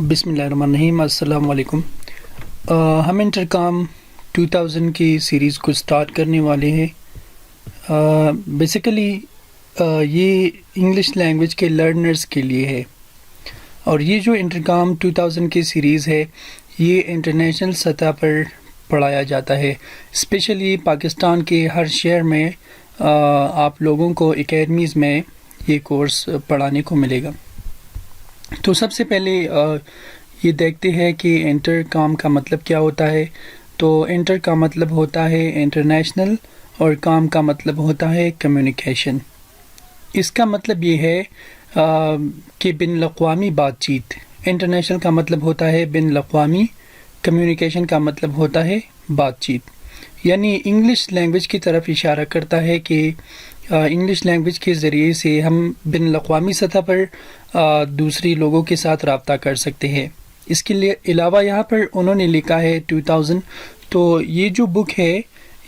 بسم اللہ الرحمن الرحیم۔ السلام علیکم۔ ہم انٹرکام 2000 کی سیریز کو سٹارٹ کرنے والے ہیں۔ بیسیکلی یہ انگلش لینگویج کے لرنرز کے لیے ہے، اور یہ جو انٹرکام 2000 کی سیریز ہے یہ انٹرنیشنل سطح پر پڑھایا جاتا ہے۔ اسپیشلی پاکستان کے ہر شہر میں آپ لوگوں کو اکیڈمیز میں یہ کورس پڑھانے کو ملے گا۔ تو سب سے پہلے یہ دیکھتے ہیں کہ انٹر کام کا مطلب کیا ہوتا ہے۔ تو انٹر کا مطلب ہوتا ہے انٹرنیشنل، اور کام کا مطلب ہوتا ہے کمیونیکیشن۔ اس کا مطلب یہ ہے کہ بین الاقوامی بات چیت۔ انٹرنیشنل کا مطلب ہوتا ہے بین الاقوامی، کمیونیکیشن کا مطلب ہوتا ہے بات چیت۔ یعنی انگلش لینگویج کی طرف اشارہ کرتا ہے کہ انگلش لینگویج کے ذریعے سے ہم بین الاقوامی سطح پر دوسری لوگوں کے ساتھ رابطہ کر سکتے ہیں۔ اس کے لیے علاوہ یہاں پر انہوں نے لکھا ہے 2000، تو یہ جو بک ہے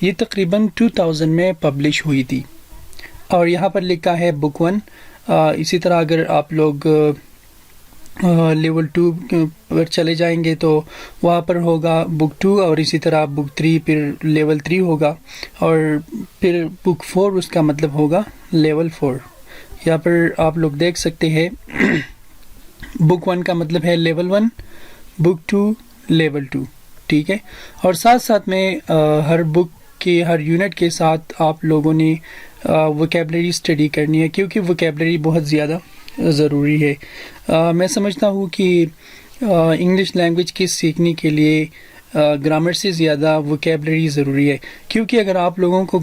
یہ تقریباً 2000 میں پبلش ہوئی تھی، اور یہاں پر لکھا ہے بک 1۔ اسی طرح اگر آپ لوگ لیول 2 پر چلے جائیں گے تو وہاں پر ہوگا بک 2، اور اسی طرح بک 3 پھر لیول 3 ہوگا، اور پھر بک 4 اس کا مطلب ہوگا لیول 4۔ یہاں پر آپ لوگ دیکھ سکتے ہیں بک 1 کا مطلب ہے لیول 1، بک 2 لیول 2، ٹھیک ہے۔ اور ساتھ ساتھ میں ہر بک کے ہر یونٹ کے ساتھ آپ لوگوں نے ووکیبلری اسٹڈی کرنی ہے، کیونکہ ووکیبلری بہت زیادہ ضروری ہے۔ میں سمجھتا ہوں کہ انگلش لینگویج کے سیکھنے کے لیے گرامر سے زیادہ ووکیبلری ضروری ہے، کیونکہ اگر آپ لوگوں کو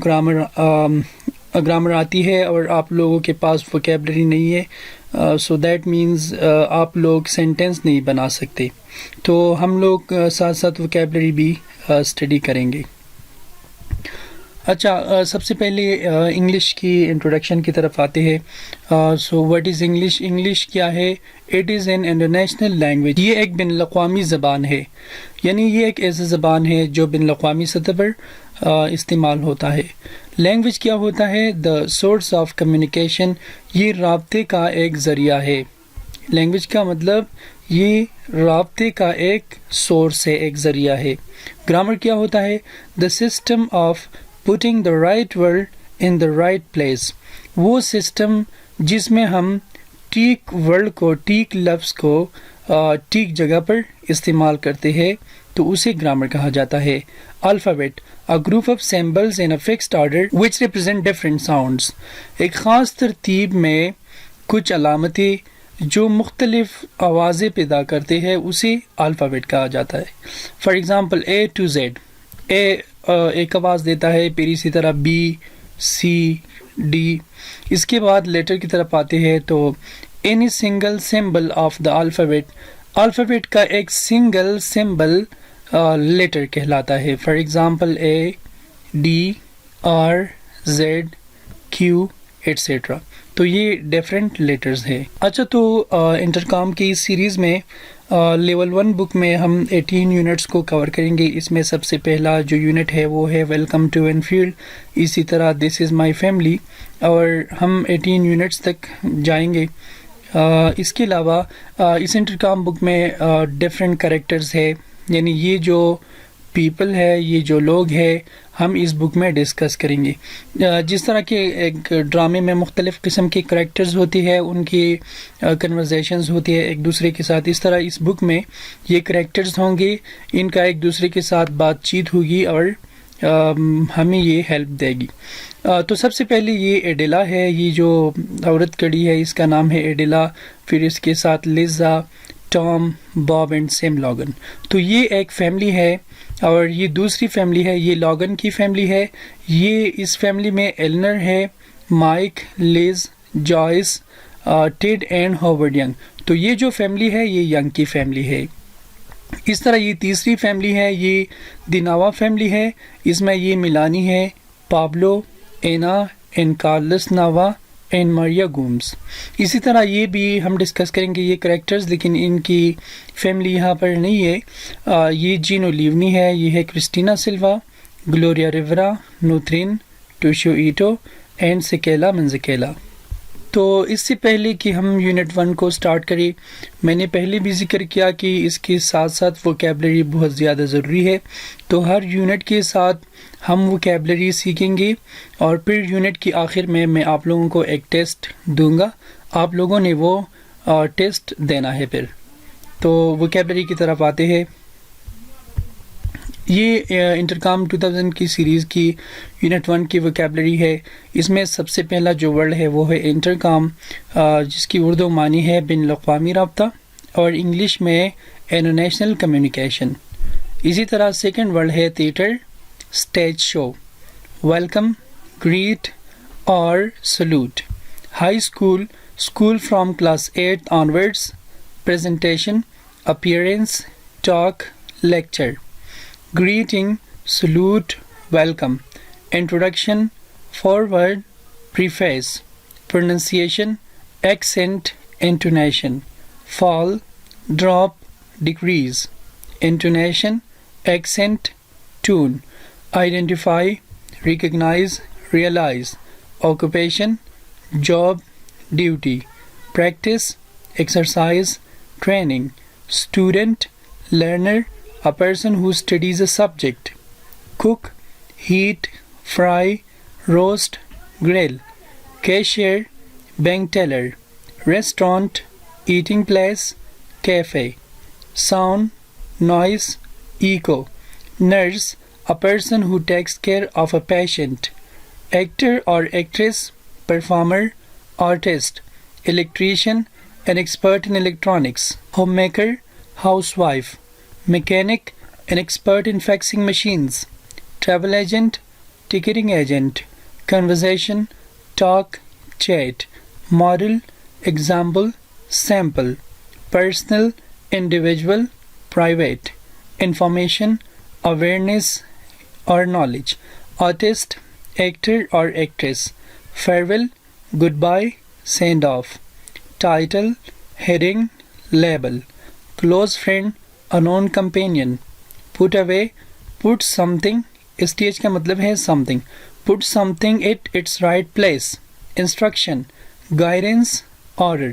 گرامر آتی ہے اور آپ لوگوں کے پاس ووکیبلری نہیں ہے، سو دیٹ مینز آپ لوگ سینٹینس نہیں بنا سکتے۔ تو ہم لوگ ساتھ ساتھ ووکیبلری بھی اسٹڈی کریں گے۔ اچھا، سب سے پہلے انگلش کی انٹروڈکشن کی طرف آتے ہیں۔ So what is English? English کیا ہے؟ It is an international language. یہ ایک بین الاقوامی زبان ہے، یعنی یہ ایک ایسی زبان ہے جو بین الاقوامی سطح پر استعمال ہوتا ہے۔ لینگویج کیا ہوتا ہے؟ دا سورس آف کمیونیکیشن، یہ رابطے کا ایک ذریعہ ہے۔ لینگویج کا مطلب یہ رابطے کا ایک سورس ہے، ایک ذریعہ ہے۔ گرامر کیا ہوتا ہے؟ The system of putting the right word in the right place, وہ سسٹم جس میں ہم ٹھیک ورڈ کو، ٹھیک لفظ کو ٹھیک جگہ پر استعمال کرتے ہیں، تو اسے گرامر کہا جاتا ہے۔ Alphabet, a group of symbols in a fixed order which represent different sounds، ایک خاص ترتیب میں کچھ علامتیں جو مختلف آوازیں پیدا کرتے ہیں، اسے الفابیٹ کہا جاتا ہے۔ For example A to Z، A ایک آواز دیتا ہے، پھر اسی طرح B C D۔ اس کے بعد لیٹر کی طرف آتے ہیں تو any single symbol of the alphabet، alphabet کا ایک سنگل سمبل لیٹر کہلاتا ہے۔ For example A D R Z Q et cetera. تو یہ ڈیفرنٹ لیٹرز ہے۔ اچھا، تو انٹرکام کی اس سیریز میں لیول 1 بک میں ہم 18 یونٹس کو کور کریں گے۔ اس میں سب سے پہلا جو یونٹ ہے وہ ہے ویلکم ٹو انفیلڈ، اسی طرح دس از مائی فیملی، اور ہم 18 یونٹس تک جائیں گے۔ اس کے علاوہ اس انٹرکام بک میں ڈفرینٹ کریکٹرز ہے، یعنی یہ جو پیپل ہے، یہ جو لوگ ہیں، ہم اس بک میں ڈسکس کریں گے۔ جس طرح کے ایک ڈرامے میں مختلف قسم کے کریکٹرز ہوتی ہے، ان کی کنورزیشنز ہوتی ہے ایک دوسرے کے ساتھ، اس طرح اس بک میں یہ کریکٹرز ہوں گے، ان کا ایک دوسرے کے ساتھ بات چیت ہوگی اور ہمیں یہ ہیلپ دے گی۔ تو سب سے پہلے یہ ایڈیلا ہے، یہ جو عورت کڑی ہے اس کا نام ہے ایڈیلا، پھر اس کے ساتھ لیزا، ٹام، باب اینڈ سیم لاگن۔ تو یہ ایک فیملی ہے، اور یہ دوسری فیملی ہے، یہ لاگن کی فیملی ہے۔ یہ اس فیملی میں ایلنر ہے، Mike, Liz, Joyce, Ted and Howard Young. تو یہ جو فیملی ہے یہ ینگ کی فیملی ہے۔ اس طرح یہ تیسری فیملی ہے، یہ دیناوا فیملی ہے، اس میں یہ ملانی ہے، پابلو، اینا اینڈ کارلس ناوا اینڈ ماریا گومز۔ اسی طرح یہ بھی ہم ڈسکس کریں گے یہ کریکٹرز، لیکن ان کی فیملی یہاں پر نہیں ہے۔ یہ جینو لیونی ہے، یہ ہے کرسٹینا سلوا، گلوریا ریورا، نوترین، ٹوشیو ایٹو اینڈ سکیلا منزکیلا۔ تو اس سے پہلے کہ ہم یونٹ 1 کو سٹارٹ کریں، میں نے پہلے بھی ذکر کیا کہ اس کے ساتھ ساتھ ووکیبلری بہت زیادہ ضروری ہے، تو ہر یونٹ کے ساتھ ہم ووکیبلری سیکھیں گے، اور پھر یونٹ کے آخر میں آپ لوگوں کو ایک ٹیسٹ دوں گا، آپ لوگوں نے وہ ٹیسٹ دینا ہے۔ پھر تو ووکیبلری کی طرف آتے ہیں۔ یہ انٹرکام 2000 کی سیریز کی یونٹ 1 کی ووکیبلری ہے۔ اس میں سب سے پہلا جو ورڈ ہے وہ ہے انٹرکام، جس کی اردو معنی ہے بین الاقوامی رابطہ، اور انگلش میں انٹرنیشنل کمیونیکیشن۔ اسی طرح سیکنڈ ورڈ ہے theatre, stage show, welcome, great اور salute. High school, school from class 8 onwards, presentation, appearance, talk, lecture. greeting, salute, welcome, introduction, forward, preface, pronunciation, accent, intonation, fall, drop, decrease, intonation, accent, tune, identify, recognize, realize, occupation, job, duty, practice, exercise, training, student, learner, a person who studies a subject, cook, heat, fry, roast, grill, cashier, bank teller, restaurant, eating place, cafe, sound, noise, echo, nurse, a person who takes care of a patient, actor or actress, performer, artist, electrician, an expert in electronics, homemaker, housewife, mechanic, an expert in faxing machines, travel agent, ticketing agent, conversation, talk, chat, model, example, sample, personal, individual, private, information, awareness or knowledge, artist, actor or actress, farewell, goodbye, send off, title, heading, label, close friend, a known companion, put away, put something, STH کا مطلب ہے something, put something at its right place, instruction, guidance, order۔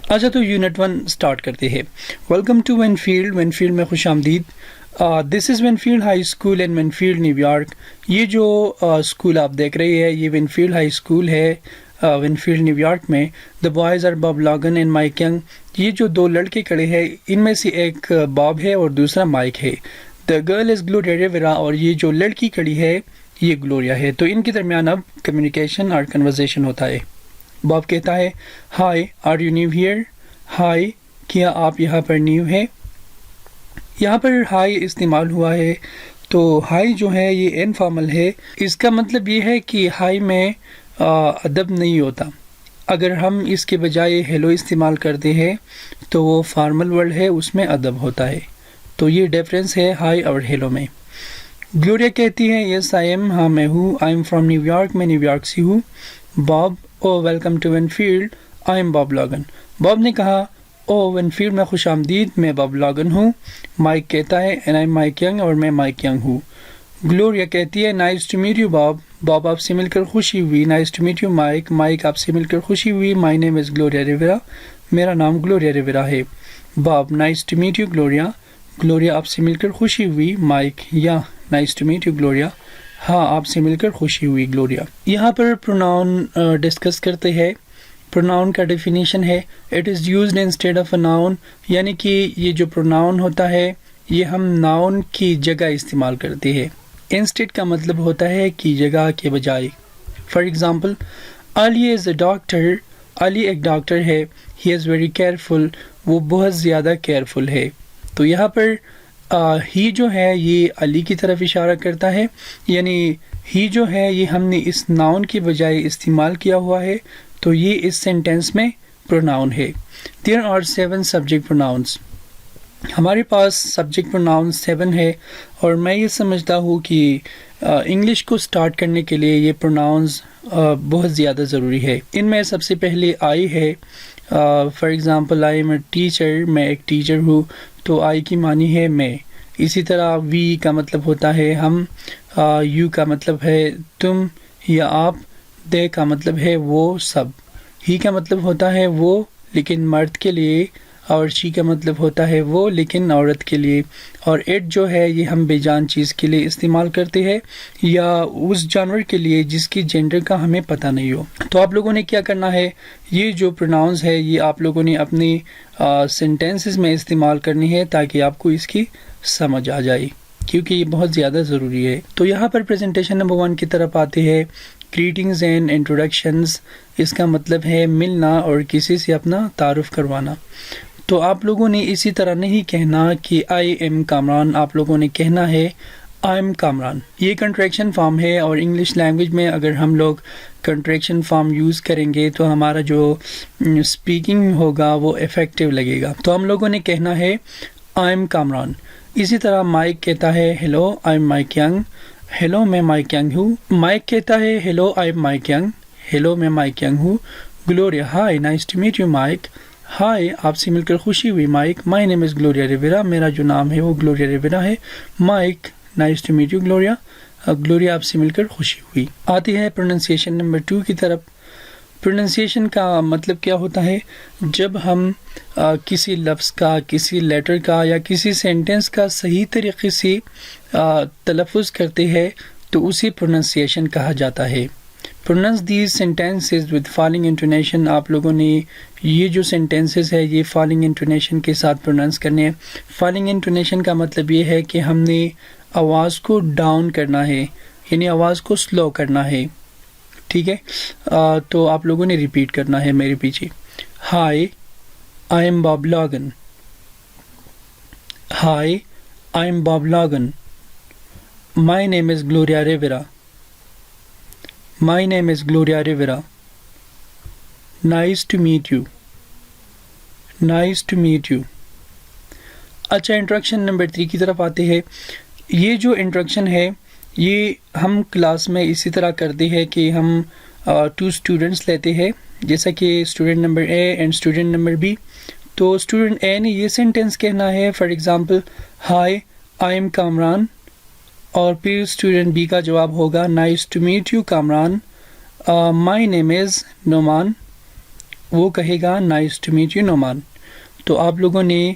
اچھا تو unit 1 start کرتے ہیں۔ Welcome to وینفیلڈ، وینفیلڈ میں خوش آمدید۔ This is Winfield high school in Winfield, New York. یہ جو اسکول آپ دیکھ رہے ہیں یہ وینفیلڈ ہائی اسکول ہے وینفیلڈ نیو یارک میں۔ دا بوائز آر باب لاگن اینڈ مائک ینگ۔ یہ جو دو لڑکے کھڑے ہیں ان میں سے ایک باب ہے اور دوسرا مائک ہے۔ دا گرل از گلوریا ریورا، اور یہ جو لڑکی کھڑی ہے یہ گلوریا ہے۔ تو ان کے درمیان اب کمیونیکیشن اور کنورزیشن ہوتا ہے۔ باب کہتا ہے hi are you new here, hi کیا آپ یہاں پر نیو ہے۔ یہاں پر ہائی استعمال ہوا ہے، تو ہائی جو ہے یہ انفارمل ہے۔ اس کا مطلب یہ ہے کہ ہائی میں ادب نہیں ہوتا۔ اگر ہم اس کے بجائے ہیلو استعمال کرتے ہیں تو وہ فارمل ورڈ ہے، اس میں ادب ہوتا ہے۔ تو یہ ڈیفرنس ہے ہائی اور ہیلو میں۔ گلوریا کہتی ہے یس آئی ایم، ہاں میں ہوں، I am from new York, میں نیو یارک سے ہوں۔ باب او welcome to وینفیلڈ، I am Bob login. باب نے کہا او وینفیلڈ میں خوش آمدید، میں باب لاگن ہوں۔ مائک کہتا ہے and I am Mike young, اور میں مائک ینگ ہوں۔ گلوریا کہتی ہے نائس ٹو میٹ یو باب، باب آپ سے مل کر خوشی ہوئی۔ Nice to meet you Mike, Mike آپ سے مل کر خوشی ہوئی۔ مائی نیم از گلوریا ریورا، میرا نام گلوریا ریورا ہے۔ Bob nice to meet you Gloria, Gloria آپ سے مل کر خوشی ہوئی۔ مائک یا nice to meet you Gloria, ہاں آپ سے مل کر خوشی ہوئی گلوریا۔ یہاں پر پروناؤن ڈسکس کرتے ہیں۔ پروناؤن کا ڈیفینیشن ہے it is used instead of a noun, یعنی کہ یہ جو پروناؤن ہوتا ہے یہ ہم ناؤن کی جگہ استعمال کرتے ہیں۔ انسٹیڈ کا مطلب ہوتا ہے کہ جگہ کے بجائے۔ For example Ali is a doctor, Ali ایک ڈاکٹر ہے۔ ہی از ویری کیئرفل، وہ بہت زیادہ کیئرفل ہے۔ تو یہاں پر ہی جو ہے یہ علی کی طرف اشارہ کرتا ہے، یعنی ہی جو ہے یہ ہم نے اس ناؤن کے بجائے استعمال کیا ہوا ہے، تو یہ اس سینٹینس میں پروناؤن ہے۔ دیر آر 7 سبجیکٹ پروناؤنس، ہمارے پاس سبجیکٹ پروناؤن 7 ہے، اور میں یہ سمجھتا ہوں کہ انگلش کو سٹارٹ کرنے کے لیے یہ پروناؤنز بہت زیادہ ضروری ہے۔ ان میں سب سے پہلے آئی ہے۔ For example I am a teacher, میں ایک ٹیچر ہوں، تو آئی کی معنی ہے میں۔ اسی طرح وی کا مطلب ہوتا ہے ہم، یو کا مطلب ہے تم یا آپ، دے کا مطلب ہے وہ سب، ہی کا مطلب ہوتا ہے وہ لیکن مرد کے لیے، اور شی کا مطلب ہوتا ہے وہ لیکن عورت کے لیے، اور اٹ جو ہے یہ ہم بے جان چیز کے لیے استعمال کرتے ہیں یا اس جانور کے لیے جس کی جینڈر کا ہمیں پتہ نہیں ہو۔ تو آپ لوگوں نے کیا کرنا ہے، یہ جو پروناؤنز ہے یہ آپ لوگوں نے اپنی سینٹینسز میں استعمال کرنی ہے تاکہ آپ کو اس کی سمجھ آ جائے، کیونکہ یہ بہت زیادہ ضروری ہے۔ تو یہاں پر پریزنٹیشن نمبر 1 کی طرف آتے ہیں، گریٹنگز اینڈ انٹروڈکشنز، اس کا مطلب ہے ملنا اور کسی سے اپنا تعارف کروانا۔ تو آپ لوگوں نے اسی طرح نہیں کہنا کہ آئی ایم کامران، آپ لوگوں نے کہنا ہے آئی ایم کامران۔ یہ کنٹریکشن فارم ہے، اور انگلش لینگویج میں اگر ہم لوگ کنٹریکشن فارم یوز کریں گے تو ہمارا جو اسپیکنگ ہوگا وہ افیکٹو لگے گا۔ تو ہم لوگوں نے کہنا ہے آئی ایم کامران۔ اسی طرح مائک کہتا ہے hello I am Mike Young, hello میں مائک ینگ ہوں۔ مائک کہتا ہے hello I am Mike Young, hello میں مائک ینگ ہوں۔ Gloria hi nice to meet you Mike, hi آپ سے مل کر خوشی ہوئی mic. My name is Gloria ریویرا، میرا جو نام ہے وہ گلوریا ریویرا ہے۔ Mike nice to meet you Gloria, Gloria آپ سے مل کر خوشی ہوئی۔ آتی ہے پروننسیشن نمبر 2 کی طرف۔ پروننسیشن کا مطلب کیا ہوتا ہے، جب ہم کسی لفظ کا، کسی لیٹر کا یا کسی سینٹنس کا صحیح طریقے سے تلفظ کرتے ہیں تو اسے پروننسیشن کہا جاتا ہے۔ Pronounce these sentences with falling intonation, آپ لوگوں نے یہ جو سینٹینسز ہے یہ فالنگ انٹونیشن کے ساتھ پروننس کرنے ہیں۔ فالنگ انٹونیشن کا مطلب یہ ہے کہ ہم نے آواز کو ڈاؤن کرنا ہے، یعنی آواز کو سلو کرنا ہے، ٹھیک ہے۔ تو آپ لوگوں نے ریپیٹ کرنا ہے میرے پیچھے۔ Hi I am Bob Logan, hi I am Bob Logan. My name is Gloria Rivera, my name is Gloria Rivera. Nice to meet you, nice to meet you. اچھا، انٹروڈکشن نمبر 3 کی طرف آتے ہیں۔ یہ جو انٹروڈکشن ہے یہ ہم کلاس میں اسی طرح کرتے ہیں کہ ہم 2 اسٹوڈنٹس لیتے ہیں، جیسا کہ student number A and student number B. تو اسٹوڈنٹ اے نے یہ سینٹینس کہنا ہے، for example hi I am Kamran, اور پھر اسٹوڈنٹ بی کا جواب ہوگا nice to meet you Kamran, my name is Noman, وہ کہے گا nice to meet you Noman. تو آپ لوگوں نے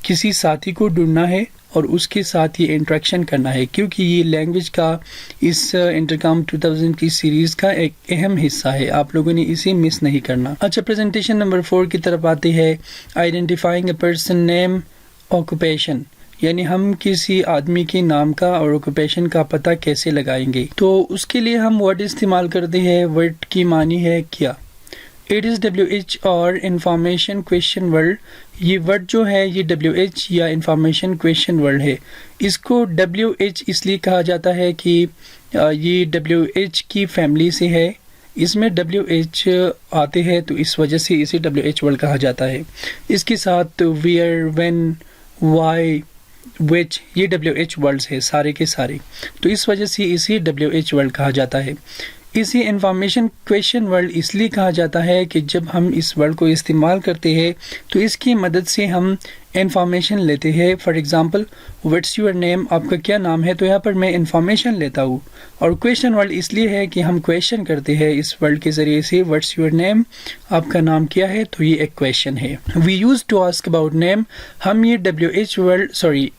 کسی ساتھی کو ڈھونڈنا ہے اور اس کے ساتھ یہ انٹریکشن کرنا ہے، کیونکہ یہ لینگویج کا اس انٹرکام 2000 کی سیریز کا ایک اہم حصہ ہے، آپ لوگوں نے اسے مس نہیں کرنا۔ اچھا، پریزنٹیشن نمبر 4 کی طرف آتی ہے۔ Identifying a person name occupation, یعنی ہم کسی آدمی کے نام کا اور آکوپیشن کا پتہ کیسے لگائیں گے۔ تو اس کے لیے ہم ورڈ استعمال کرتے ہیں، ورڈ کی معنی ہے کیا۔ اٹ از WH اور انفارمیشن کویشچن ورڈ، یہ ورڈ جو ہے یہ WH یا انفارمیشن کویشچن ورڈ ہے۔ اس کو WH اس لیے کہا جاتا ہے کہ یہ WH کی فیملی سے ہے، اس میں WH آتے ہیں تو اس وجہ سے اسے WH ورڈ کہا جاتا ہے۔ اس کے ساتھ ویئر، وین، وائی، وچ، یہ WH ورڈز ہے سارے کے سارے، تو اس وجہ سے اسے WH ورڈ کہا جاتا ہے۔ اسی انفارمیشن کویشچن ورڈ اس لیے کہا جاتا ہے کہ جب ہم اس ورڈ کو استعمال کرتے ہیں تو اس کی مدد سے ہم انفارمیشن لیتے ہیں۔ For example what's your name, آپ کا کیا نام ہے، تو یہاں پر میں انفارمیشن لیتا ہوں، اور کویشچن ورڈ اس لیے ہے کہ ہم کویشچن کرتے ہیں اس ورڈ کے ذریعے سے۔ وٹس یور نیم، آپ کا نام کیا ہے، تو یہ ایک کویشچن ہے۔ We use to ask about name, ہم یہ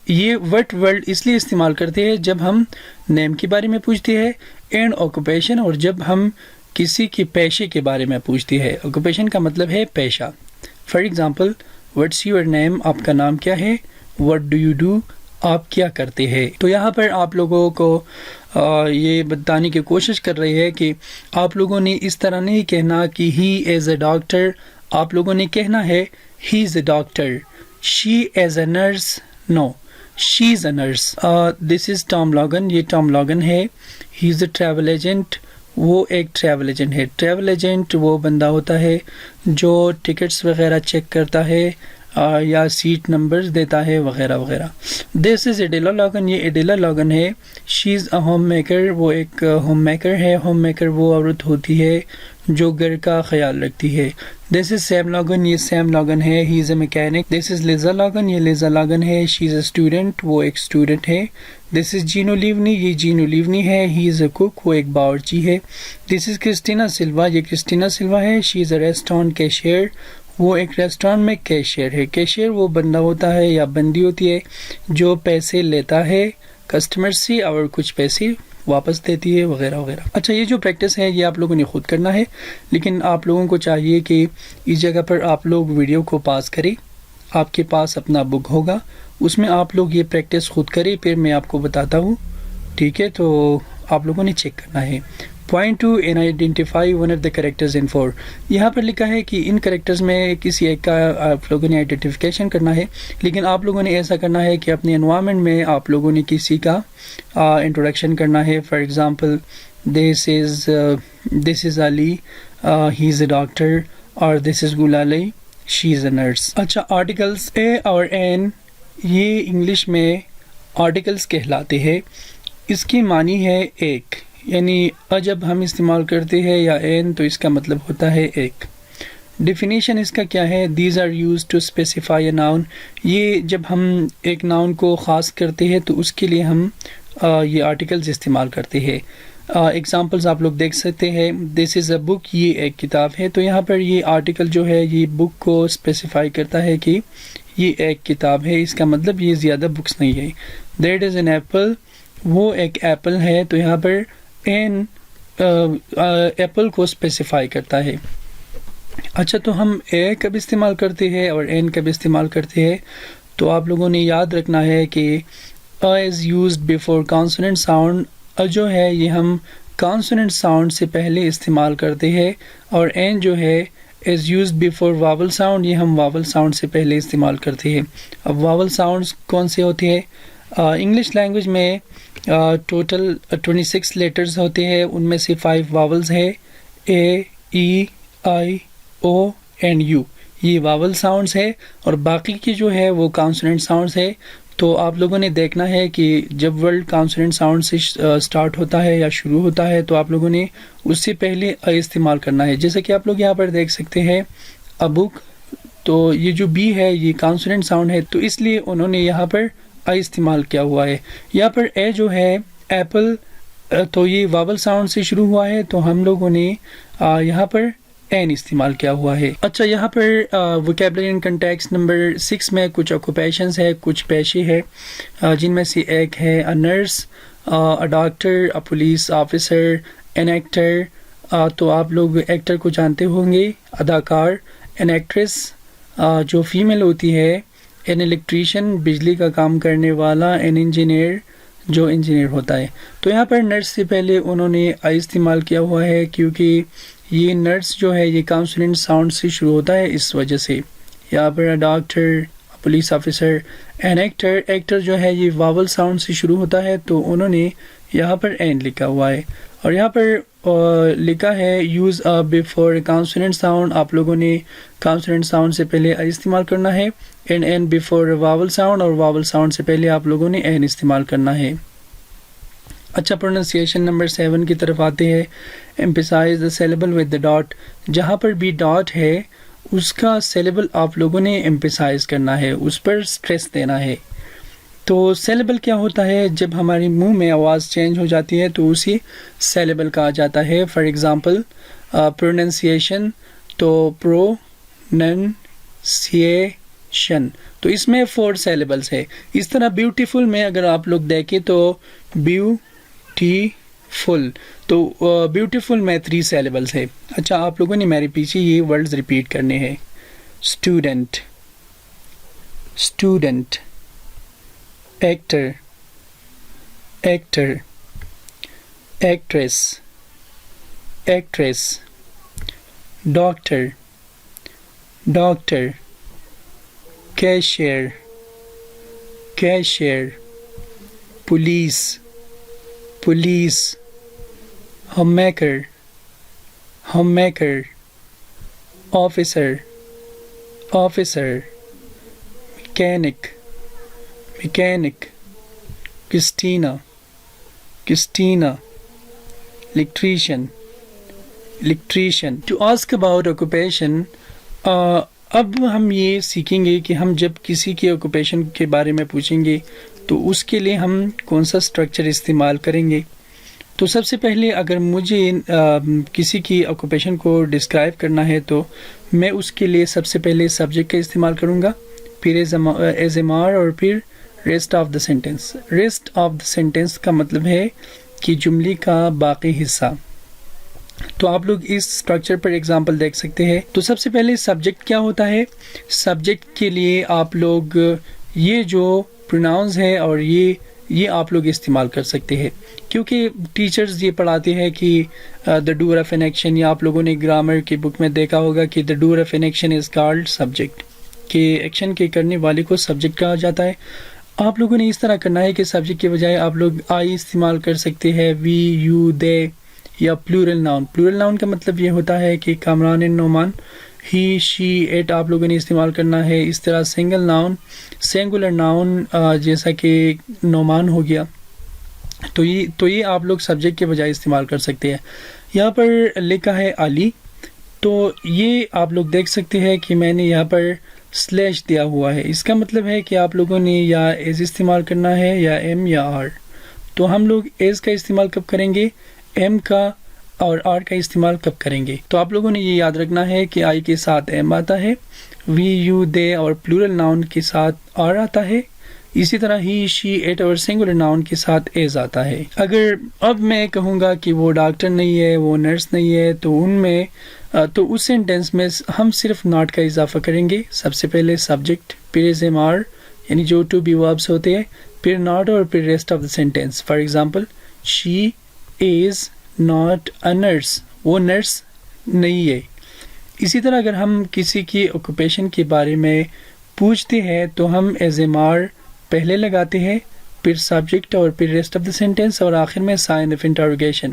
یہ ورڈ اس لیے استعمال کرتے ہیں جب ہم نیم کے بارے میں پوچھتے ہیں، اینڈ آکوپیشن، اور جب ہم کسی کے پیشے کے بارے میں پوچھتے ہیں۔ آکوپیشن کا مطلب ہے پیشہ۔ For example what's your name, آپ کا نام کیا ہے، وٹ ڈو یو ڈو، آپ کیا کرتے ہیں۔ تو یہاں پر آپ لوگوں کو یہ بتانے کی کوشش کر رہی ہے کہ آپ لوگوں نے اس طرح نہیں کہنا کہ ہی ایز اے ڈاکٹر، آپ لوگوں نے کہنا ہے he is a doctor. She is a nurse, no, she is a nurse. This is Tom Logan, یہ ٹام لاگن ہے۔ He is a travel agent, وہ ایک ٹریول ایجنٹ ہے۔ ٹریول ایجنٹ وہ بندہ ہوتا ہے جو ٹکٹس وغیرہ چیک کرتا ہے یا سیٹ نمبرز دیتا ہے وغیرہ وغیرہ. دس از ایڈیلا لاگن، یہ ایڈیلا لاگن ہے. شی از اے ہوم میکر، وہ ایک ہوم میکر ہے. ہوم میکر وہ عورت ہوتی ہے جو گھر کا خیال رکھتی ہے. دس از سیم لاگن، یہ سیم لاگن ہے. He is a mechanic. This is Lisa login, یہ لیزا لاگن ہے. شی از اے اسٹوڈنٹ، وہ ایک اسٹوڈنٹ ہے. دس از جینو لیونی، یہ جینو لیونی ہے. ہی از اے کوک، وہ ایک باورچی ہے. دس از کرسٹینا سلوا، یہ کرسٹینا سلوا ہے. شی از اے ریسٹورانٹ کیشیئر، وہ ایک ریسٹورانٹ میں کیشیئر ہے. کیشیئر وہ بندہ ہوتا ہے یا بندی ہوتی ہے جو پیسے لیتا ہے کسٹمر سے اور کچھ پیسے واپس دیتی ہے وغیرہ وغیرہ. اچھا، یہ جو پریکٹس ہے یہ آپ لوگوں نے خود کرنا ہے، لیکن آپ لوگوں کو چاہیے کہ اس جگہ پر آپ لوگ ویڈیو کو پاس کریں. آپ کے پاس اپنا بک ہوگا، اس میں آپ لوگ یہ پریکٹس خود کریں، پھر میں آپ کو بتاتا ہوں. ٹھیک ہے، تو آپ لوگوں نے چیک کرنا ہے. Point 2 and identify one of the characters in 4. یہاں پر لکھا ہے کہ ان کریکٹرز میں کسی ایک کا آپ لوگوں نے آئیڈینٹیفیکیشن کرنا ہے، لیکن آپ لوگوں نے ایسا کرنا ہے کہ اپنے انوائرمنٹ میں آپ لوگوں نے کسی کا انٹروڈکشن کرنا ہے. For example this is Ali, he is a doctor, اور this is Gulali, she is a nurse. اچھا، آرٹیکلز اے اور این یہ انگلش میں آرٹیکلز کہلاتے ہیں. اس کی معنی ہے ایک، یعنی جب ہم استعمال کرتے ہیں یا این تو اس کا مطلب ہوتا ہے ایک. ڈیفینیشن اس کا کیا ہے؟ These are use to specify a noun. یہ جب ہم ایک ناؤن کو خاص کرتے ہیں تو اس کے لیے ہم یہ آرٹیکلز استعمال کرتے ہیں. ایگزامپلز آپ لوگ دیکھ سکتے ہیں. دس از اے بک، یہ ایک کتاب ہے. تو یہاں پر یہ آرٹیکل جو ہے یہ بک کو اسپیسیفائی کرتا ہے کہ یہ ایک کتاب ہے، اس کا مطلب یہ زیادہ بکس نہیں ہے. دیٹ از این ایپل، وہ ایک ایپل ہے. تو یہاں پر این ایپل کو اسپیسیفائی کرتا ہے. اچھا، تو ہم اے کب استعمال کرتے ہیں اور این کب استعمال کرتے ہیں؟ تو آپ لوگوں نے یاد رکھنا ہے کہ از یوزڈ بیفور کانسوننٹ ساؤنڈ جو ہے یہ ہم کانسوننٹ ساؤنڈ سے پہلے استعمال کرتے ہیں، اور این جو ہے is used before vowel sound, یہ ہم واول ساؤنڈ سے پہلے استعمال کرتے ہیں. اب واول ساؤنڈز کون سے ہوتے ہیں؟ انگلش لینگویج میں ٹوٹل 26 لیٹرز ہوتے ہیں، ان میں سے 5 واولز ہے، اے، ای، آئی، او اینڈ یو. یہ واول ساؤنڈز ہے، اور باقی کی جو ہے وہ کانسوننٹ ساؤنڈز ہے. تو آپ لوگوں نے دیکھنا ہے کہ جب ورڈ کانسوننٹ ساؤنڈ سے سٹارٹ ہوتا ہے یا شروع ہوتا ہے تو آپ لوگوں نے اس سے پہلے استعمال کرنا ہے. جیسا کہ آپ لوگ یہاں پر دیکھ سکتے ہیں ابک، تو یہ جو بی ہے یہ کانسوننٹ ساؤنڈ ہے، تو اس لیے انہوں نے یہاں پر آئی استعمال کیا ہوا ہے. یہاں پر اے جو ہے ایپل، تو یہ واول ساؤنڈ سے شروع ہوا ہے، تو ہم لوگوں نے یہاں پر این استعمال کیا ہوا ہے. اچھا، یہاں پر ووکیبلری اینڈ کنٹیکسٹ نمبر 6 میں کچھ آکوپیشنز ہے، کچھ پیشے ہے، جن میں سے ایک ہے اے nurse, a doctor, a police officer, an actor. تو آپ لوگ ایکٹر کو جانتے ہوں گے، اداکار. این ایکٹریس جو فیمیل ہوتی ہے. این الیکٹریشین، بجلی کا کام کرنے والا. این انجینئر، جو انجینئر ہوتا ہے. تو یہاں پر نرس سے پہلے انہوں نے آئی استعمال کیا ہوا ہے، کیونکہ یہ نرس جو ہے یہ کانسوننٹ ساؤنڈ سے شروع ہوتا ہے، اس وجہ سے. یہاں پر doctor, police officer. An actor, actor جو ہے یہ واول ساؤنڈ سے شروع ہوتا ہے، تو انہوں نے یہاں پر این لکھا ہوا ہے. اور یہاں پر لکھا ہے یوز بیفور کانسوننٹ ساؤنڈ. آپ لوگوں نے کانسوننٹ ساؤنڈ سے پہلے آئی استعمال کرنا ہے. And an before vowel sound, اور واول ساؤنڈ سے پہلے آپ لوگوں نے این استعمال کرنا ہے. اچھا، پروننسیشن نمبر 7 کی طرف آتے ہیں. ایمپیسائز دا سیلیبل ود دا ڈاٹ. جہاں پر بھی ڈاٹ ہے اس کا سیلیبل آپ لوگوں نے ایمپیسائز کرنا ہے، اس پر اسٹریس دینا ہے. تو سیلیبل کیا ہوتا ہے؟ جب ہمارے منہ میں آواز چینج ہو جاتی ہے تو اسی سیلیبل کہا جاتا ہے. فار ایگزامپل پروننسیشن، تو پروننسیشن، تو اس میں 4 سیلیبلز ہے. اس طرح بیوٹیفل میں اگر آپ لوگ دیکھیں تو بیوٹیفل، تو بیوٹیفل میں 3 سیلیبلز ہے. اچھا، آپ لوگوں نے میرے پیچھے یہ ورڈز ریپیٹ کرنے ہیں. Student, student. Actor, actor. Actress, actress. Doctor, doctor. Cashier, cashier. Police, police. Home maker, home maker. Officer, officer. mechanic, mechanic, Christina, Christina, electrician, electrician. To ask about occupation, اب ہم یہ سیکھیں گے کہ ہم جب کسی کی آکوپیشن کے بارے میں پوچھیں گے تو اس کے لیے ہم کون سا اسٹرکچر استعمال کریں گے. تو سب سے پہلے اگر مجھے کسی کی آکوپیشن کو ڈسکرائب کرنا ہے تو میں اس کے لیے سب سے پہلے سبجیکٹ کا استعمال کروں گا، پھر ایز ایم آر، اور پھر rest of the sentence. Rest of the sentence کا مطلب ہے کہ جملے کا باقی حصہ. تو آپ لوگ اس اسٹرکچر پر ایگزامپل دیکھ سکتے ہیں. تو سب سے پہلے سبجیکٹ کیا ہوتا ہے؟ سبجیکٹ کے لیے آپ لوگ یہ جو پروناؤنز ہے اور یہ آپ لوگ استعمال کر سکتے ہیں، کیونکہ ٹیچرز یہ پڑھاتے ہیں کہ the doer of an action, یا آپ لوگوں نے گرامر کی بک میں دیکھا ہوگا کہ the doer of an action is called subject, کہ ایکشن کے کرنے والے کو سبجیکٹ کہا جاتا ہے. آپ لوگوں نے اس طرح کرنا ہے کہ سبجیکٹ کے بجائے آپ لوگ آئی استعمال کر سکتے ہیں، وی، یو، دے، یا پلورل ناؤن. پلورل ناؤن کا مطلب یہ ہوتا ہے کہ کامران، نعمان، ہی، شی، ایٹ آپ لوگوں نے استعمال کرنا ہے. اس طرح سنگل ناؤن، سنگولر ناؤن جیسا کہ نعمان ہو گیا، تو یہ آپ لوگ سبجیکٹ کے بجائے استعمال کر سکتے ہیں. یہاں پر لکھا ہے علی، تو یہ آپ لوگ دیکھ سکتے ہیں کہ میں نے یہاں پر سلیش دیا ہوا ہے. اس کا مطلب ہے کہ آپ لوگوں نے یا ایز استعمال کرنا ہے یا ایم یا آر. تو ہم لوگ ایز کا استعمال کب کریں گے؟ ایم کا اور آر کا استعمال کب کریں گے؟ تو آپ لوگوں نے یہ یاد رکھنا ہے کہ آئی کے ساتھ ایم آتا ہے، وی، یو، دے اور پلورل ناؤن کے ساتھ آر آتا ہے. اسی طرح ہی، شی، اٹ اور سنگولر ناؤن کے ساتھ ایز آتا ہے. اگر اب میں کہوں گا کہ وہ ڈاکٹر نہیں ہے، وہ نرس نہیں ہے، تو اس سینٹینس میں ہم صرف ناٹ کا اضافہ کریں گے. سب سے پہلے سبجیکٹ، پھر ایز ایم آر یعنی جو ٹو بی وربس ہوتے ہیں، پھر ناٹ اور پھر rest of the sentence. For example, she is not a nurse, وہ نرس نہیں ہے. اسی طرح اگر ہم کسی کی آکوپیشن کے بارے میں پوچھتے ہیں تو ہم ایز ایم آر پہلے لگاتے ہیں، پھر سبجیکٹ اور پھر ریسٹ آف دا سینٹینس، اور آخر میں sign of interrogation.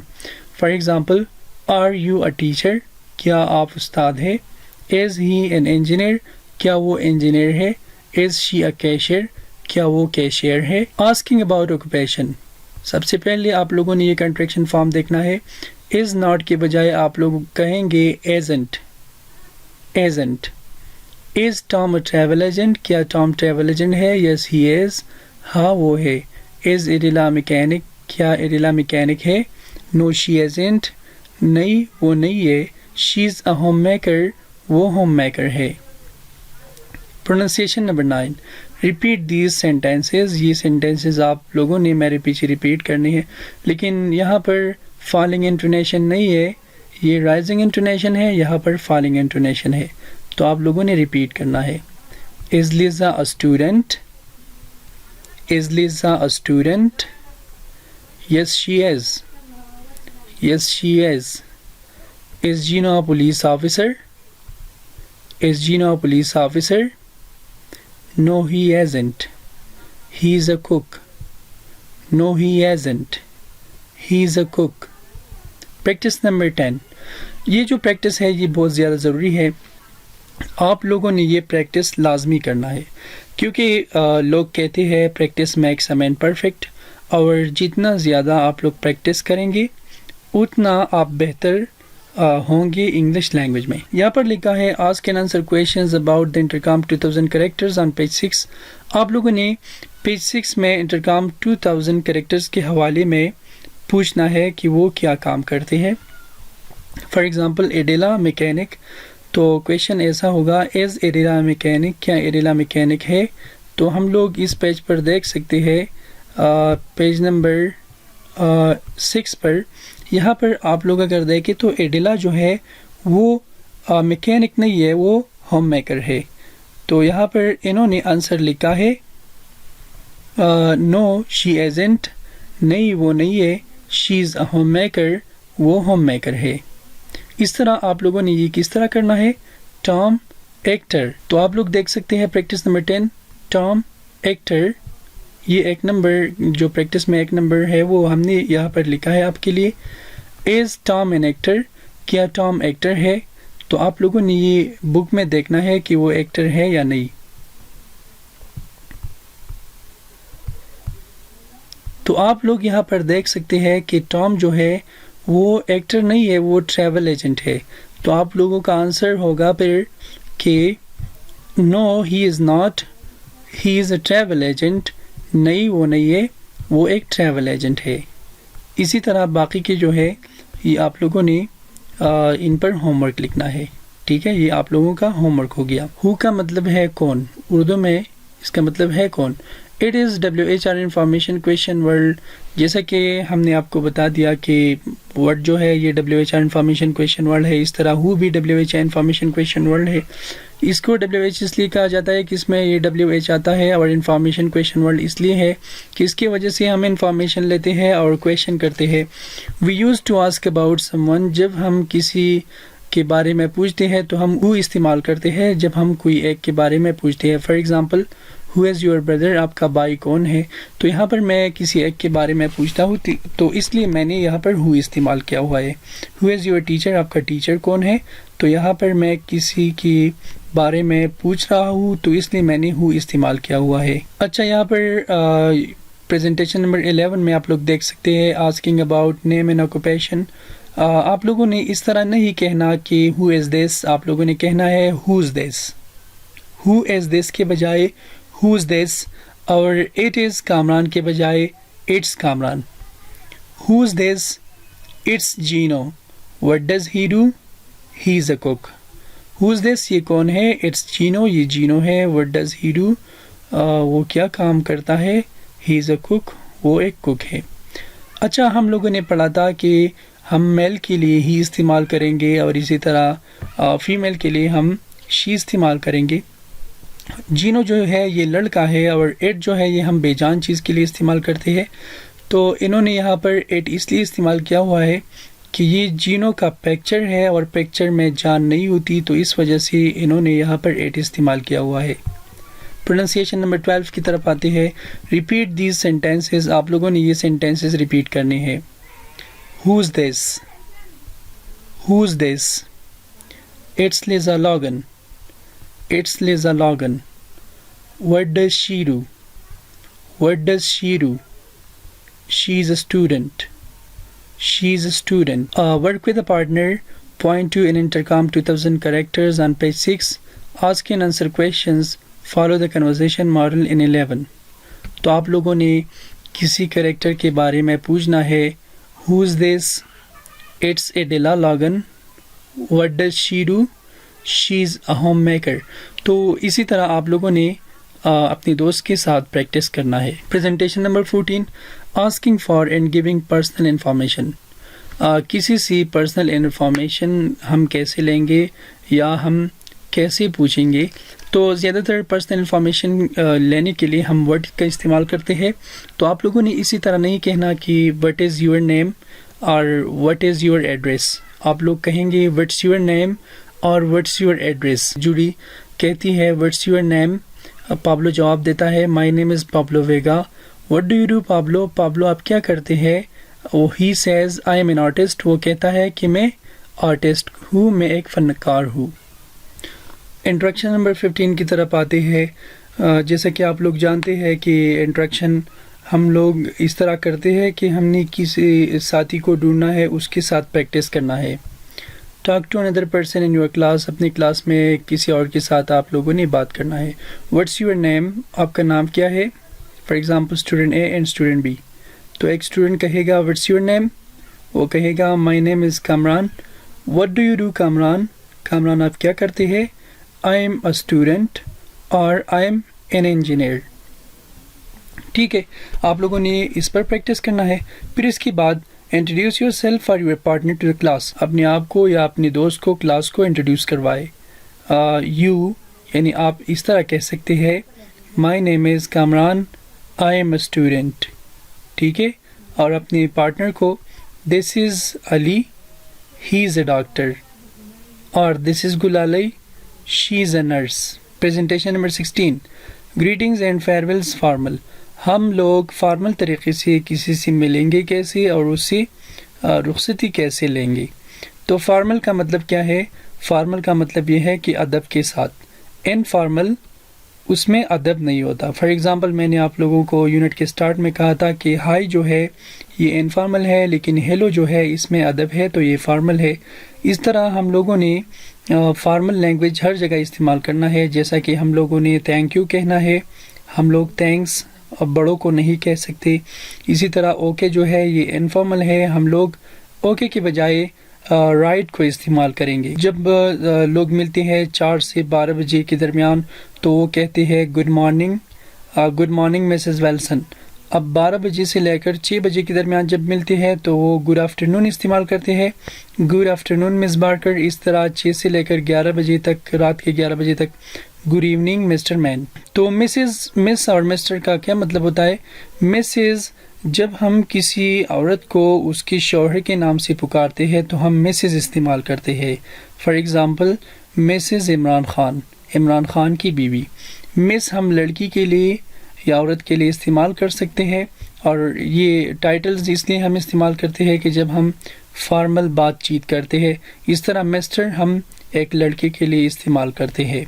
For example, are you a teacher, کیا آپ استاد ہے؟ از ہی این انجینئر، کیا وہ انجینئر ہے؟ از شی اے کیشیئر، کیا وہ کیشیئر ہے؟ آسکنگ اباؤٹ آکوپیشن، سب سے پہلے آپ لوگوں نے یہ کنٹریکشن فارم دیکھنا ہے. از ناٹ کے بجائے آپ لوگ کہیں گے isn't, isn't. Is Tom a travel agent, کیا ٹام ٹریول ایجنٹ ہے؟ یس ہی از، ہاں وہ ہے. از ایڈیلا میکینک، کیا ایڈیلا میکینک ہے؟ نو شی ایزنٹ، نہیں وہ نہیں ہے. شی از اے ہوم میکر، وہ ہوم میکر ہے. Pronunciation number 9، repeat these sentences. یہ سینٹینسز آپ لوگوں نے میرے پیچھے ریپیٹ کرنے ہیں، لیکن یہاں پر فالنگ انٹونیشن نہیں ہے، یہ رائزنگ انٹونیشن ہے، یہاں پر فالنگ انٹونیشن ہے. تو آپ لوگوں نے ریپیٹ کرنا ہے. Is Lisa a student? Is Lisa a student? Yes she is, yes she is. Is Gino a police officer? Is Gino a police officer? No, he hasn't. He is a cook. No, he hasn't. He is a cook. Practice number 10. یہ جو practice ہے یہ بہت زیادہ ضروری ہے. آپ لوگوں نے یہ پریکٹس لازمی کرنا ہے، کیونکہ لوگ کہتے ہیں practice makes a man perfect, اور جتنا زیادہ آپ لوگ پریکٹس کریں گے اتنا آپ بہتر ہوں گے انگلش لینگویج میں. یہاں پر لکھا ہے ask and answer questions about the intercom 2000 characters on page 6. آپ لوگوں نے پیج 6 میں انٹرکام 2000 کریکٹرز کے حوالے میں پوچھنا ہے کہ وہ کیا کام کرتے ہیں. فار ایگزامپل، ایڈیلا میکینک، تو کویشچن ایسا ہوگا، از ایڈیلا میکینک، کیا ایڈیلا میکینک ہے؟ تو ہم لوگ اس پیج پر دیکھ سکتے ہیں، پیج نمبر 6 پر. یہاں پر آپ لوگ اگر دیکھیں تو ایڈیلا جو ہے وہ میکینک نہیں ہے، وہ ہوم میکر ہے. تو یہاں پر انہوں نے آنسر لکھا ہے نو شی ایزنٹ، نہیں وہ نہیں ہے. شی از اے ہوم میکر، وہ ہوم میکر ہے. اس طرح آپ لوگوں نے یہ کس طرح کرنا ہے؟ Tom actor. تو آپ لوگ دیکھ سکتے ہیں پریکٹس نمبر 10، ٹام ایکٹر. یہ ایک نمبر جو پریکٹس میں ایک نمبر ہے وہ ہم نے یہاں پر لکھا ہے آپ کے لیے. از ٹام این ایکٹر، کیا ٹام ایکٹر ہے؟ تو آپ لوگوں نے یہ بک میں دیکھنا ہے کہ وہ ایکٹر ہے یا نہیں. تو آپ لوگ یہاں پر دیکھ سکتے ہیں کہ ٹام جو ہے وہ ایکٹر نہیں ہے, وہ ٹریول ایجنٹ ہے. تو آپ لوگوں کا آنسر ہوگا پھر کہ no he is not, he is a travel agent. نہیں, وہ نہیں ہے, وہ ایک ٹریول ایجنٹ ہے. اسی طرح باقی کے جو ہے یہ آپ لوگوں نے ان پر ہوم ورک لکھنا ہے. ٹھیک ہے, یہ آپ لوگوں کا ہوم ورک ہو گیا. ہو کا مطلب ہے کون, اردو میں اس کا مطلب ہے کون. It is WHR information question word. جیسا کہ ہم نے آپ کو بتا دیا کہ ورڈ جو ہے یہ WHR انفارمیشن کویشچن ورڈ ہے. اس طرح ہو بھی WHR انفارمیشن کویشچن ورڈ ہے. اس کو WH اس لیے کہا جاتا ہے کہ اس میں یہ WH آتا ہے, اور انفارمیشن کویشچن ورڈ اس لیے ہے کہ اس کی وجہ سے ہم انفارمیشن لیتے ہیں اور کویشچن کرتے ہیں. We use to ask about someone. جب ہم کسی کے بارے میں پوچھتے ہیں تو ہم who استعمال کرتے ہیں جب ہم کوئی ایک کے بارے میں پوچھتے ہیں. For example, who is your brother, آپ کا بھائی کون ہے. تو یہاں پر میں کسی ایک کے بارے میں پوچھتا ہوں تو اس لیے میں نے یہاں پر who استعمال کیا ہوا ہے. who is your teacher, آپ کا ٹیچر کون ہے. تو یہاں پر میں کسی کے بارے میں پوچھ رہا ہوں تو اس لیے میں نے who استعمال کیا ہوا ہے. اچھا, یہاں پر پریزنٹیشن نمبر 11 میں آپ لوگ دیکھ سکتے ہیں asking about name and occupation. آپ لوگوں نے اس طرح نہیں کہنا کہ who is this, آپ لوگوں نے کہنا ہے who's this. who is this کے بجائے who's this, اور it is کامران کے بجائے it's Kamran. who's this, it's Gino. what does he do, he's a cook. who's this, یہ کون ہے, it's Gino, یہ Gino ہے. what does he do, وہ کیا کام کرتا ہے, he's a cook, وہ ایک cook ہے. اچھا, ہم لوگوں نے پڑھا تھا کہ ہم میل کے لیے ہی استعمال کریں گے اور اسی طرح فیمیل کے لیے ہم شی استعمال کریں گے. جینو جو ہے یہ لڑکا ہے اور ایٹ جو ہے یہ ہم بے جان چیز کے لیے استعمال کرتے ہیں. تو انہوں نے یہاں پر ایٹ اس لیے استعمال کیا ہوا ہے کہ یہ جینو کا پکچر ہے اور پکچر میں جان نہیں ہوتی, تو اس وجہ سے انہوں نے یہاں پر ایٹ استعمال کیا ہوا ہے. پروننسیشن نمبر 12 کی طرف آتے ہیں. Repeat these sentences. آپ لوگوں نے یہ سینٹینسز ریپیٹ کرنے ہیں. Who's this? Who's this? It's Liza Logan. It's Liza Logan. What does she do? What does she do? She's a student. She's a student. Work with a partner. Point to an intercom 2000 characters on page 6. Ask and answer questions. Follow the conversation model in 11. تو آپ لوگوں نے کسی character کے بارے میں پوچھنا ہے. Who's this? It's Adela Logan. What does she do? She's a homemaker. تو اسی طرح آپ لوگوں نے اپنے دوست کے ساتھ پریکٹس کرنا ہے. Presentation number 14. Asking for and giving personal information. کسی سے پرسنل انفارمیشن ہم کیسے لیں گے یا ہم کیسے پوچھیں گے. تو زیادہ تر پرسنل انفارمیشن لینے کے لیے ہم ورڈ کا استعمال کرتے ہیں. تو آپ لوگوں نے اسی طرح نہیں کہنا کہ وٹ از یور نیم اور وٹ از یور ایڈریس. آپ لوگ کہیں گے وٹس یور نیم اور وٹس یور ایڈریس. جوڈی کہتی ہے وٹس یور نیم, پابلو جواب دیتا ہے my name is Pablo Vega. What do you do Pablo, Pablo آپ کیا کرتے ہیں. He says I am an artist, وہ کہتا ہے کہ میں آرٹسٹ ہوں, میں ایک فنکار ہوں. انٹریکشن نمبر 15 کی طرف آتے ہیں. جیسا کہ آپ لوگ جانتے ہیں کہ انٹریکشن ہم لوگ اس طرح کرتے ہیں کہ ہم نے کسی ساتھی کو ڈھونڈنا ہے, اس کے ساتھ پریکٹس کرنا ہے. Talk to another person in your class. اپنی کلاس میں کسی اور کے ساتھ آپ لوگوں نے بات کرنا ہے. وٹس یور نیم, آپ کا نام کیا ہے. For example student A and student B. تو ایک اسٹوڈنٹ کہے گا وٹس یور نیم, وہ کہے گا my name is Kamran. What do you do Kamran, Kamran آپ کیا کرتے ہیں. آئی ایم اے اسٹوڈنٹ اور آئی ایم این انجینئر. ٹھیک ہے, آپ لوگوں نے اس پر پریکٹس کرنا ہے. پھر اس کے بعد انٹروڈیوس یور سیلف اور your partner to the class. اپنے آپ کو یا اپنے دوست کو کلاس کو انٹروڈیوس کروائے. یو یعنی آپ اس طرح کہہ سکتے ہیں my name is Kamran, I am a student. ٹھیک ہے, اور اپنے پارٹنر کو دس از علی, ہی از اے ڈاکٹر, اور this is Gulalai, she is a nurse. Presentation number 16. Greetings and farewells formal. ہم لوگ فارمل طریقے سے کسی سے ملیں گے کیسے اور اس سے رخصتی کیسے لیں گے. تو فارمل کا مطلب کیا ہے. فارمل کا مطلب یہ ہے کہ ادب کے ساتھ. انفارمل اس میں ادب نہیں ہوتا. فار ایگزامپل میں نے آپ لوگوں کو یونٹ کے سٹارٹ میں کہا تھا کہ ہائی جو ہے یہ انفارمل ہے، لیکن ہیلو جو ہے اس میں ادب ہے تو یہ فارمل ہے. اس طرح ہم لوگوں نے فارمل لینگویج ہر جگہ استعمال کرنا ہے. جیسا کہ ہم لوگوں نے تھینک یو کہنا ہے، ہم لوگ تھینکس بڑوں کو نہیں کہہ سکتے. اسی طرح اوکے جو ہے یہ انفارمل ہے، ہم لوگ اوکے کے بجائے رائٹ کو استعمال کریں گے. جب لوگ ملتے ہیں 4 سے 12 بجے کے درمیان تو وہ کہتے ہیں good morning, good morning Mrs Wilson. اب 12 بجے سے لے کر 6 بجے کے درمیان جب ملتے ہیں تو وہ گڈ آفٹرنون استعمال کرتے ہیں، گڈ آفٹرنون مس بارکر. اس طرح 6 سے لے کر 11 بجے تک، رات کے 11 بجے تک گڈ ایوننگ مسٹر مین. تو مس اور مسٹر کا کیا مطلب ہوتا ہے؟ مسز جب ہم کسی عورت کو اس کے شوہر کے نام سے پکارتے ہیں تو ہم مسز استعمال کرتے ہیں. For example Mrs Imran Khan, Imran Khan کی بیوی. مس ہم لڑکی کے لیے یا عورت کے لیے استعمال کر سکتے ہیں، اور یہ ٹائٹلز اس لیے ہم استعمال کرتے ہیں کہ جب ہم فارمل بات چیت کرتے ہیں. اس طرح مسٹر ہم ایک لڑکے کے لیے استعمال کرتے ہیں.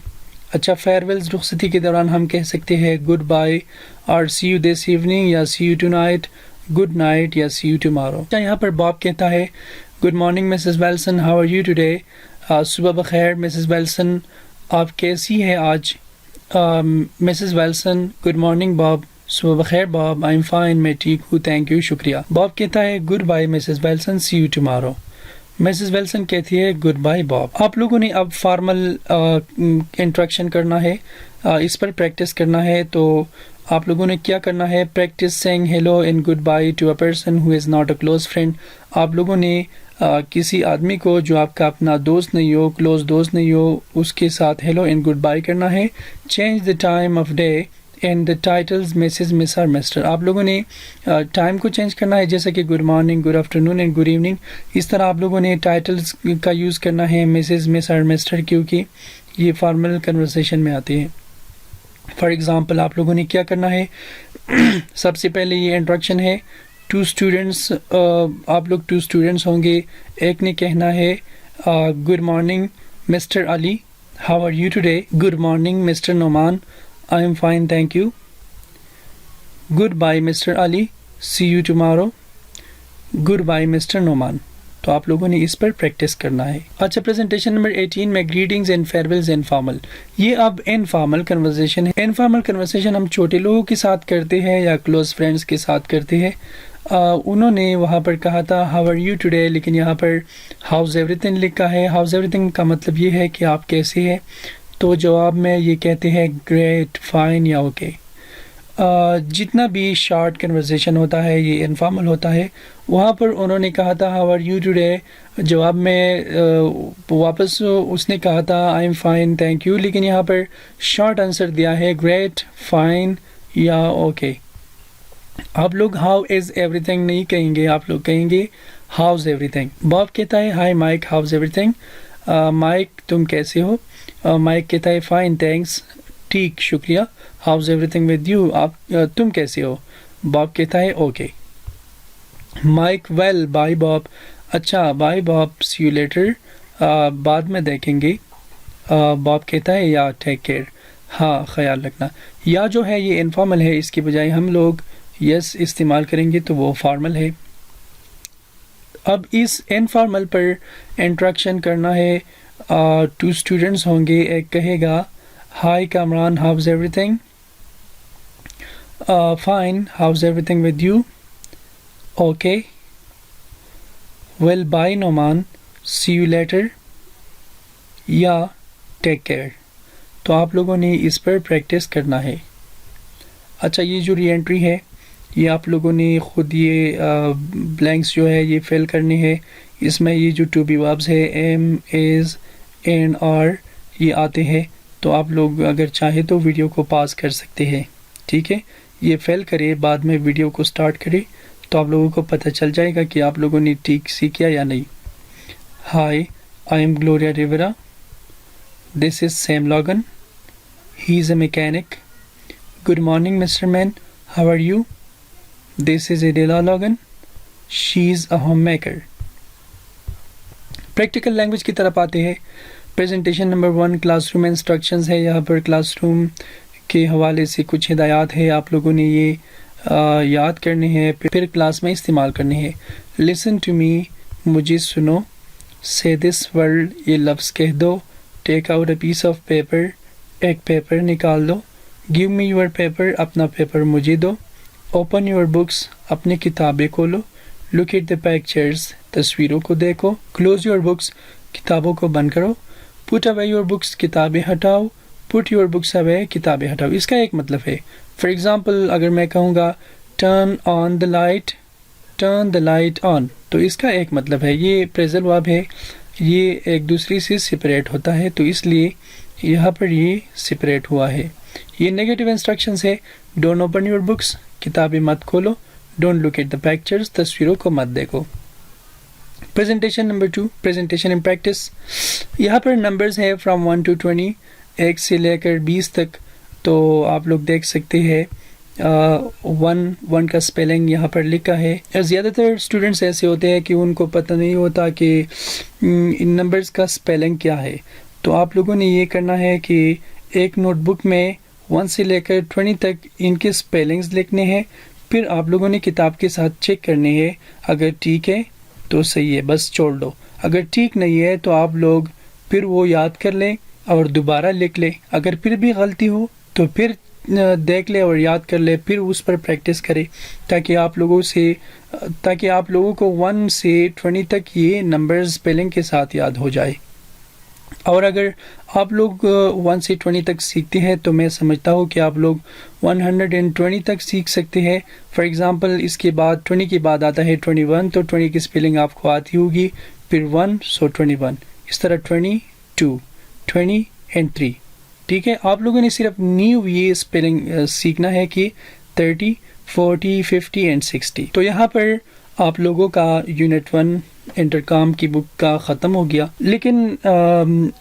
اچھا، فیئرویلز رخصتی کے دوران ہم کہہ سکتے ہیں گڈ بائی اور سی یو دس ایوننگ یا see you tonight, good night یا سی یو ٹمارو. یہاں پر باب کہتا ہے good morning Mrs Wilson, how are you today? صبح بخیر مسز ویلسن، آپ کیسی ہیں آج؟ مسز ویلسن گڈ مارننگ باب، صبح بخیر باب، آئی ایم فائن، میں ٹھیک ہوں، تھینک یو، شکریہ. باب کہتا ہے goodbye Mrs Wilson, see you tomorrow. Mrs Wilson کہتی ہے گڈ بائی باب. آپ لوگوں نے اب فارمل انٹریکشن کرنا ہے، اس پر پریکٹس کرنا ہے. تو آپ لوگوں نے کیا کرنا ہے؟ Practice saying hello and goodbye to a person who is not a close friend. آپ لوگوں نے کسی آدمی کو جو آپ کا اپنا دوست نہیں ہو، کلوز دوست نہیں ہو، اس کے ساتھ ہیلو اینڈ گڈ بائی کرنا ہے. Change the time of day and the titles Mrs, Miss اور مسٹر. آپ لوگوں نے ٹائم کو چینج کرنا ہے، جیسے کہ good morning, good afternoon and good evening. اس طرح آپ لوگوں نے ٹائٹلز کا یوز کرنا ہے، مسز، مس اور مسٹر، کیونکہ یہ فارمل کنورسیشن میں آتے ہیں. فار ایگزامپل آپ لوگوں نے کیا کرنا ہے؟ سب سے پہلے یہ انٹروڈکشن ہے. 2 اسٹوڈنٹس، آپ لوگ 2 اسٹوڈنٹس ہوں گے. ایک نے کہنا ہے good morning mister Ali, how are you today? Good morning mister Nauman, I am fine, thank you. Goodbye, Mr. Ali. See you tomorrow. Goodbye, Mr. Noman. تو آپ لوگوں نے اس پر پریکٹس کرنا ہے. اچھا، پریزنٹیشن نمبر 18 میں گریٹنگز اینڈ فیئرویلز انفارمل. یہ اب انفارمل کنورسیشن ہے. انفارمل کنورسیشن ہم چھوٹے لوگوں کے ساتھ کرتے ہیں یا کلوز فرینڈس کے ساتھ کرتے ہیں. انہوں نے وہاں پر کہا تھا ہاؤ آر یو ٹوڈے، لیکن یہاں پر ہاؤز ایوری تھنگ لکھا ہے. ہاؤز ایوری تھنگ کا مطلب یہ ہے کہ آپ کیسے ہیں. تو جواب میں یہ کہتے ہیں گریٹ، فائن یا اوکے. جتنا بھی شارٹ کنورسیشن ہوتا ہے یہ انفارمل ہوتا ہے. وہاں پر انہوں نے کہا تھا ہاؤ آر یو ٹوڈے، جواب میں واپس اس نے کہا تھا I am fine, thank you, لیکن یہاں پر شارٹ آنسر دیا ہے گریٹ، فائن یا اوکے. آپ لوگ ہاؤ از ایوری تھنگ نہیں کہیں گے، آپ لوگ کہیں گے ہاؤز ایوری تھنگ. باب کہتا ہے hi Mike, how's everything. Mike تم کیسے ہو؟ مائک کہتا ہے فائن، تھینکس، ٹھیک، شکریہ. How's everything with you, آپ تم کیسے ہو؟ باب کہتا ہے اوکے. مائک ویل، بائی باب. اچھا، بائی باب، سی یو لیٹر، بعد میں دیکھیں گے. باب کہتا ہے یا ٹیک کیئر، ہاں خیال رکھنا. یا جو ہے یہ انفارمل ہے، اس کے بجائے ہم لوگ یس استعمال کریں گے تو وہ فارمل ہے. اب اس انفارمل پر انٹریکشن کرنا ہے. 2 اسٹوڈنٹس ہوں گے. ایک کہے گا hi Kamran, how's everything? Fine, how's everything with you? Okay. Well bye Noman, see you later یا ٹیک کیئر. تو آپ لوگوں نے اس پر پریکٹس کرنا ہے. اچھا، یہ جو ری انٹری ہے یہ آپ لوگوں نے خود یہ بلینکس جو ہے یہ فل کرنی ہے. اس میں یہ جو ٹو بی وربز ہے ایم، از، اینڈ، آر یہ آتے ہیں. تو آپ لوگ اگر چاہیں تو ویڈیو کو پاز کر سکتے ہیں. ٹھیک ہے، یہ فل کرے، بعد میں ویڈیو کو سٹارٹ کرے تو آپ لوگوں کو پتہ چل جائے گا کہ آپ لوگوں نے ٹھیک سیکھا یا نہیں. Hi, I am Gloria Rivera. This is Sam Logan, he is a mechanic. Good morning Mr Main, how are you? This is Adela Logan, she is a homemaker. Practical language کی طرف آتے ہیں. Presentation number 1 classroom instructions ہے. یہاں پر class room کے حوالے سے کچھ ہدایات ہے، آپ لوگوں نے یہ یاد کرنے ہیں، پھر کلاس میں استعمال کرنے ہیں۔ لسن ٹو می، مجھے سنو۔ say this word، یہ لفظ کہہ دو۔ Take out a piece of paper, ایک پیپر نکال دو۔ give me your paper، اپنا پیپر مجھے دو۔ open your books، اپنی کتابیں کھولو۔ look at the pictures، تصویروں کو دیکھو۔ close your books، کتابوں کو بند کرو۔ put away your books، کتابیں ہٹاؤ۔ put your books away، کتابیں ہٹاؤ۔ اس کا ایک مطلب ہے، فار ایگزامپل اگر میں کہوں گا turn on the light، turn the light on، تو اس کا ایک مطلب ہے، یہ پریزل ورب ہے، یہ ایک دوسرے سے سپریٹ ہوتا ہے، تو اس لیے یہاں پر یہ سپریٹ ہوا ہے۔ یہ نیگیٹو انسٹرکشنز ہے، ڈونٹ اوپن یور بکس، کتابیں مت کھولو۔ Don't look at the pictures, تصویروں کو مت دیکھو۔ Presentation number 2، presentation in practice. یہاں پر نمبرز ہیں فرام 1 to 20، 1 سے لے کر 20 تک، تو آپ لوگ دیکھ سکتے ہیں ون کا اسپیلنگ یہاں پر لکھا ہے۔ زیادہ تر اسٹوڈنٹس ایسے ہوتے ہیں کہ ان کو پتہ نہیں ہوتا کہ ان نمبرز کا اسپیلنگ کیا ہے، تو آپ لوگوں نے یہ کرنا ہے کہ ایک نوٹ بک میں 1 سے لے کر 20 تک ان کے اسپیلنگز لکھنے ہیں، پھر آپ لوگوں نے کتاب کے ساتھ چیک کرنے ہیں، اگر ٹھیک ہے تو صحیح ہے، بس چھوڑ دو۔ اگر ٹھیک نہیں ہے تو آپ لوگ پھر وہ یاد کر لیں اور دوبارہ لکھ لیں۔ اگر پھر بھی غلطی ہو تو پھر دیکھ لے اور یاد کر لے، پھر اس پر پریکٹس کرے، تاکہ آپ لوگوں کو 1 سے 20 تک یہ نمبر اسپیلنگ کے ساتھ یاد ہو جائے۔ اور اگر آپ لوگ 1 سے 20 تک سیکھتے ہیں تو میں سمجھتا ہوں کہ آپ لوگ 120 تک سیکھ سکتے ہیں۔ فار ایگزامپل اس کے بعد 20 کے بعد آتا ہے 21، تو 20 کی اسپیلنگ آپ کو آتی ہوگی، پھر 1 سو 21، اس طرح 22، 20 and 3۔ ٹھیک ہے، آپ لوگوں نے صرف نیو یہ اسپیلنگ سیکھنا ہے کہ 30، 40، 50 and 60۔ تو یہاں پر آپ لوگوں کا یونٹ 1 انٹرکام کی بک کا ختم ہو گیا، لیکن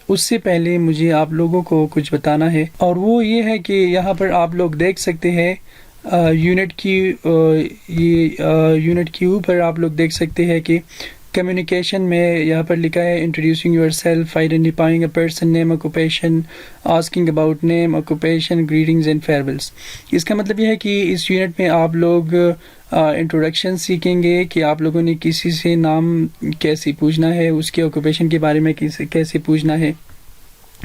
اس سے پہلے مجھے آپ لوگوں کو کچھ بتانا ہے، اور وہ یہ ہے کہ یہاں پر آپ لوگ دیکھ سکتے ہیں یونٹ کی اوپر آپ لوگ دیکھ سکتے ہیں کہ کمیونیکیشن میں یہاں پر لکھا ہے introducing yourself, identifying a person, name, occupation, asking about name, occupation, greetings and farewells. اس کا مطلب یہ ہے کہ اس یونٹ میں آپ لوگ انٹروڈکشن سیکھیں گے کہ آپ لوگوں نے کسی سے نام کیسے پوچھنا ہے، اس کے آکوپیشن کے بارے میں کیسے پوچھنا ہے۔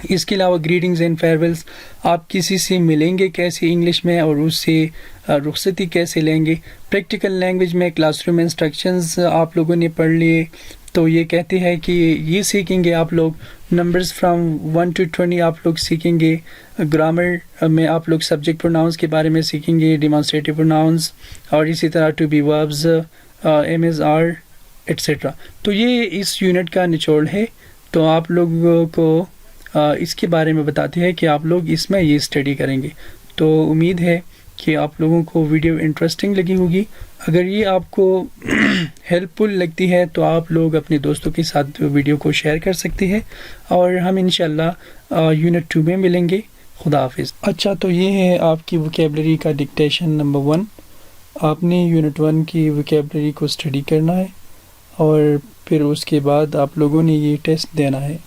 اس کے علاوہ گریٹنگز اینڈ فیئرویلس، آپ کسی سے ملیں گے کیسے انگلش میں، اور اس سے رخصتی کیسے لیں گے۔ پریکٹیکل لینگویج میں کلاس روم انسٹرکشنز آپ لوگوں نے پڑھ لیے، تو یہ کہتے ہیں کہ یہ سیکھیں گے آپ لوگ نمبرز فرام 1 to 20 آپ لوگ سیکھیں گے۔ گرامر میں آپ لوگ سبجیکٹ پروناؤنس کے بارے میں سیکھیں گے، ڈیمانسٹریٹو پروناؤنس، اور اسی طرح to be verbs, am is, are etcetera. تو یہ اس یونٹ کا نچوڑ ہے، تو آپ لوگوں کو اس کے بارے میں بتاتے ہیں کہ آپ لوگ اس میں یہ اسٹڈی کریں گے۔ تو امید ہے کہ آپ لوگوں کو ویڈیو انٹرسٹنگ لگی ہوگی۔ اگر یہ آپ کو ہیلپ فل لگتی ہے تو آپ لوگ اپنے دوستوں کے ساتھ ویڈیو کو شیئر کر سکتے ہیں، اور ہم انشاءاللہ یونٹ 2 میں ملیں گے۔ خدا حافظ۔ اچھا، تو یہ ہے آپ کی ووکیبلری کا ڈکٹیشن نمبر 1۔ آپ نے یونٹ 1 کی ووکیبلری کو اسٹڈی کرنا ہے، اور پھر اس کے بعد آپ لوگوں نے یہ ٹیسٹ دینا ہے۔